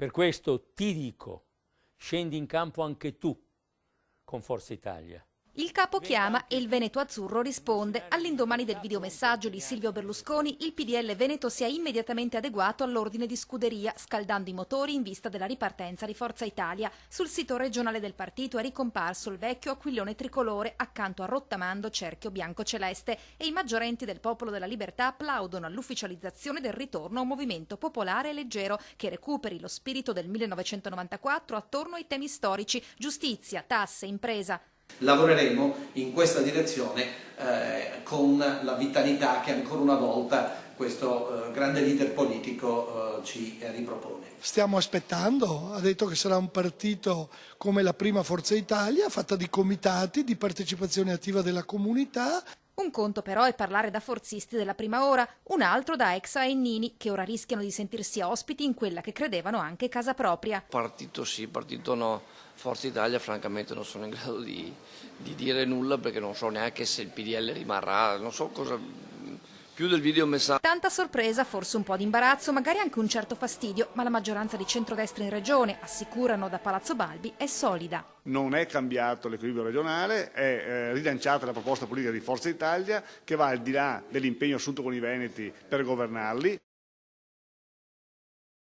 Per questo ti dico, scendi in campo anche tu con Forza Italia. Il capo chiama e il Veneto Azzurro risponde. All'indomani del videomessaggio di Silvio Berlusconi, il PDL Veneto si è immediatamente adeguato all'ordine di scuderia, scaldando i motori in vista della ripartenza di Forza Italia. Sul sito regionale del partito è ricomparso il vecchio aquilone tricolore accanto al rottamando cerchio bianco-celeste e i maggiorenti del Popolo della Libertà applaudono all'ufficializzazione del ritorno a un movimento popolare e leggero che recuperi lo spirito del 1994 attorno ai temi storici, giustizia, tasse, impresa. Lavoreremo in questa direzione con la vitalità che ancora una volta questo grande leader politico ci ripropone. Stiamo aspettando, ha detto che sarà un partito come la prima Forza Italia, fatta di comitati, di partecipazione attiva della comunità. Un conto però è parlare da forzisti della prima ora, un altro da ex Aennini, che ora rischiano di sentirsi ospiti in quella che credevano anche casa propria. Partito sì, partito no. Forza Italia francamente non sono in grado di dire nulla perché non so neanche se il PDL rimarrà, non so cosa. Più del videomessaggio. Tanta sorpresa, forse un po' di imbarazzo, magari anche un certo fastidio, ma la maggioranza di centrodestra in regione, assicurano da Palazzo Balbi, è solida. Non è cambiato l'equilibrio regionale, è rilanciata la proposta politica di Forza Italia che va al di là dell'impegno assunto con i veneti per governarli.